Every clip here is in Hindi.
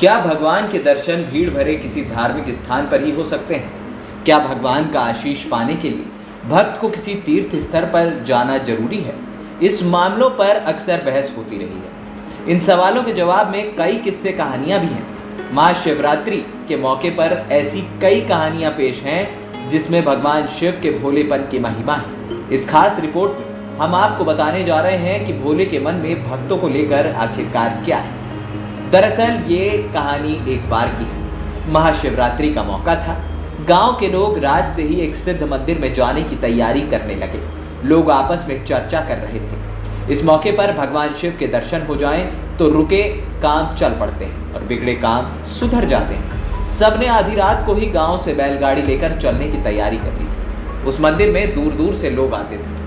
क्या भगवान के दर्शन भीड़ भरे किसी धार्मिक स्थान पर ही हो सकते हैं? क्या भगवान का आशीष पाने के लिए भक्त को किसी तीर्थ स्थल पर जाना जरूरी है? इस मामलों पर अक्सर बहस होती रही है। इन सवालों के जवाब में कई किस्से कहानियां भी हैं। महाशिवरात्रि के मौके पर ऐसी कई कहानियां पेश हैं जिसमें भगवान शिव के भोलेपन की महिमा है। इस खास रिपोर्ट में हम आपको बताने जा रहे हैं कि भोले के मन में भक्तों को लेकर आखिरकार क्या है। दरअसल ये कहानी एक बार की है। महाशिवरात्रि का मौका था। गांव के लोग रात से ही एक सिद्ध मंदिर में जाने की तैयारी करने लगे। लोग आपस में चर्चा कर रहे थे। इस मौके पर भगवान शिव के दर्शन हो जाएं तो रुके काम चल पड़ते हैं और बिगड़े काम सुधर जाते हैं। सबने आधी रात को ही गांव से बैलगाड़ी लेकर चलने की तैयारी कर ली थी। उस मंदिर में दूर दूर से लोग आते थे।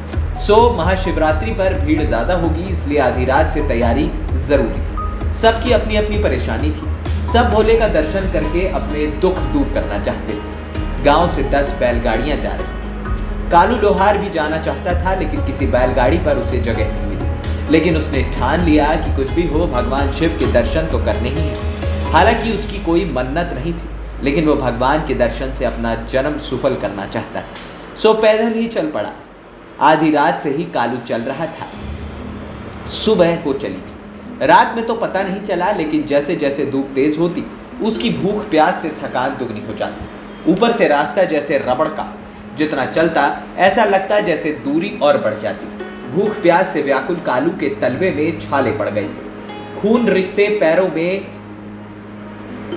महाशिवरात्रि पर भीड़ ज्यादा होगी, इसलिए आधी रात से तैयारी जरूरी थी। सबकी अपनी अपनी परेशानी थी। सब भोले का दर्शन करके अपने दुख दूर करना चाहते थे। गांव से 10 बैलगाड़ियां जा रही थी। कालू लोहार भी जाना चाहता था, लेकिन किसी बैलगाड़ी पर उसे जगह नहीं मिली। लेकिन उसने ठान लिया कि कुछ भी हो, भगवान शिव के दर्शन तो करने ही है। हालांकि उसकी कोई मन्नत नहीं थी, लेकिन वो भगवान के दर्शन से अपना जन्म सफल करना चाहता था। पैदल ही चल पड़ा। आधी रात से ही कालू चल रहा था। सुबह हो चली थी। रात में तो पता नहीं चला, लेकिन जैसे जैसे धूप तेज होती उसकी भूख प्यास से थकान दुगनी हो जाती। ऊपर से रास्ता जैसे रबड़ का, जितना चलता ऐसा लगता जैसे दूरी और बढ़ जाती। भूख प्यास से व्याकुल कालू के तलवे में छाले पड़ गए थे। खून रिश्ते पैरों में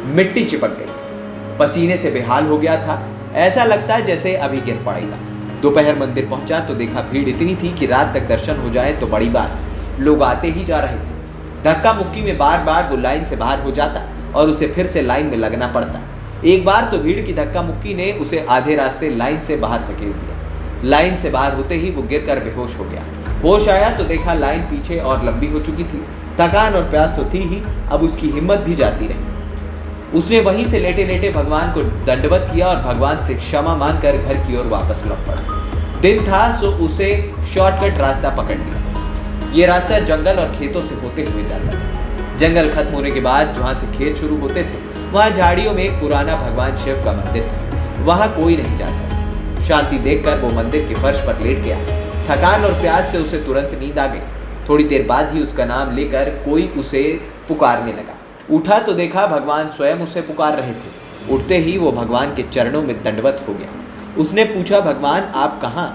मिट्टी चिपक गई। पसीने से बेहाल हो गया था। ऐसा लगता जैसे अभी गिर पड़ेगा। दोपहर मंदिर पहुंचा तो देखा भीड़ इतनी थी कि रात तक दर्शन हो जाए तो बड़ी बात। लोग आते ही जा रहे थे। धक्का मुक्की में बार बार वो लाइन से बाहर हो जाता और उसे फिर से लाइन में लगना पड़ता। एक बार तो भीड़ की धक्का मुक्की ने उसे आधे रास्ते लाइन से बाहर धकेल दिया। लाइन से बाहर होते ही वो गिरकर बेहोश हो गया। होश आया तो देखा लाइन पीछे और लंबी हो चुकी थी। थकान और प्यास तो थी ही, अब उसकी हिम्मत भी जाती रही। उसने वहीं से लेटे लेटे भगवान को दंडवत किया और भगवान से क्षमा मांगकर घर की ओर वापस लौट पड़ा। दिन था सो उसे शॉर्टकट रास्ता पकड़ लिया। ये रास्ता जंगल और खेतों से होते हुए जाता है। जंगल खत्म होने के बाद जहाँ से खेत शुरू होते थे, वहाँ झाड़ियों में एक पुराना भगवान शिव का मंदिर था। वहाँ कोई नहीं जाता। शांति देखकर वो मंदिर के फर्श पर लेट गया। थकान और प्यास से उसे तुरंत नींद आ गई। थोड़ी देर बाद ही उसका नाम लेकर कोई उसे पुकारने लगा। उठा तो देखा भगवान स्वयं उसे पुकार रहे थे। उठते ही वो भगवान के चरणों में दंडवत हो गया। उसने पूछा, भगवान आप कहाँ,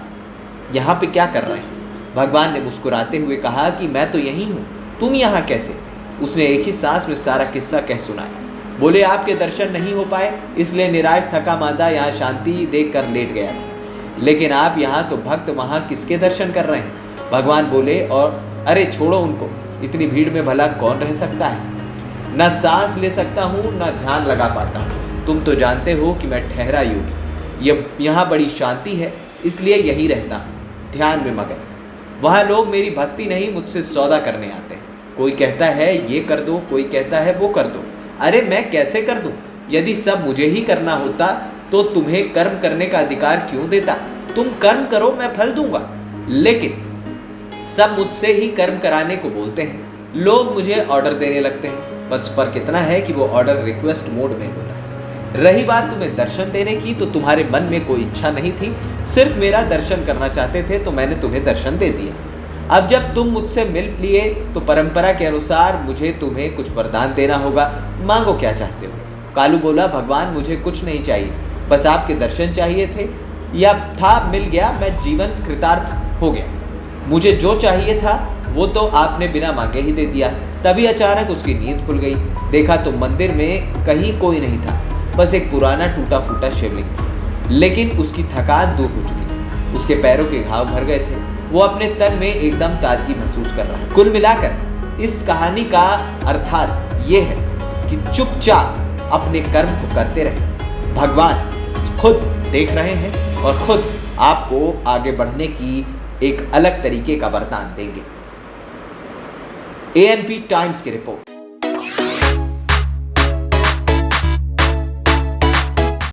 यहाँ पे क्या कर रहे हैं? भगवान ने मुस्कुराते हुए कहा कि मैं तो यहीं हूँ, तुम यहाँ कैसे? उसने एक ही सांस में सारा किस्सा कह सुनाया। बोले, आपके दर्शन नहीं हो पाए, इसलिए निराश थका मांदा यहाँ शांति देखकर लेट गया था। लेकिन आप यहाँ तो भक्त वहाँ किसके दर्शन कर रहे हैं? भगवान बोले, और अरे छोड़ो उनको, इतनी भीड़ में भला कौन रह सकता है? न सांस ले सकता हूँ न ध्यान लगा पाता हूँ। तुम तो जानते हो कि मैं ठहरा योगी। यहाँ बड़ी शांति है, इसलिए यही रहता हूँ, ध्यान में मगन। वहाँ लोग मेरी भक्ति नहीं, मुझसे सौदा करने आते हैं। कोई कहता है ये कर दो, कोई कहता है वो कर दो। अरे मैं कैसे कर दूं? यदि सब मुझे ही करना होता तो तुम्हें कर्म करने का अधिकार क्यों देता? तुम कर्म करो, मैं फल दूंगा। लेकिन सब मुझसे ही कर्म कराने को बोलते हैं। लोग मुझे ऑर्डर देने लगते हैं। बस फर्क इतना है कि वो ऑर्डर रिक्वेस्ट मोड में होता है। रही बात तुम्हें दर्शन देने की, तो तुम्हारे मन में कोई इच्छा नहीं थी, सिर्फ मेरा दर्शन करना चाहते थे, तो मैंने तुम्हें दर्शन दे दिया। अब जब तुम मुझसे मिल लिए तो परंपरा के अनुसार मुझे तुम्हें कुछ वरदान देना होगा। मांगो, क्या चाहते हो? कालू बोला, भगवान मुझे कुछ नहीं चाहिए, बस आपके दर्शन चाहिए थे, या था, मिल गया, मैं जीवन कृतार्थ हो गया। मुझे जो चाहिए था वो तो आपने बिना मांगे ही दे दिया। तभी अचानक उसकी नींद खुल गई। देखा तो मंदिर में कहीं कोई नहीं था, बस एक पुराना टूटा फूटा शिवलिंग था। लेकिन उसकी थकान दूर हो चुकी थी। उसके पैरों के घाव भर गए थे। वो अपने तन में एकदम ताजगी महसूस कर रहा है। कुल मिलाकर इस कहानी का अर्थात ये है कि चुपचाप अपने कर्म को करते रहे। भगवान खुद देख रहे हैं और खुद आपको आगे बढ़ने की एक अलग तरीके का वरदान देंगे। ANP टाइम्स की रिपोर्ट।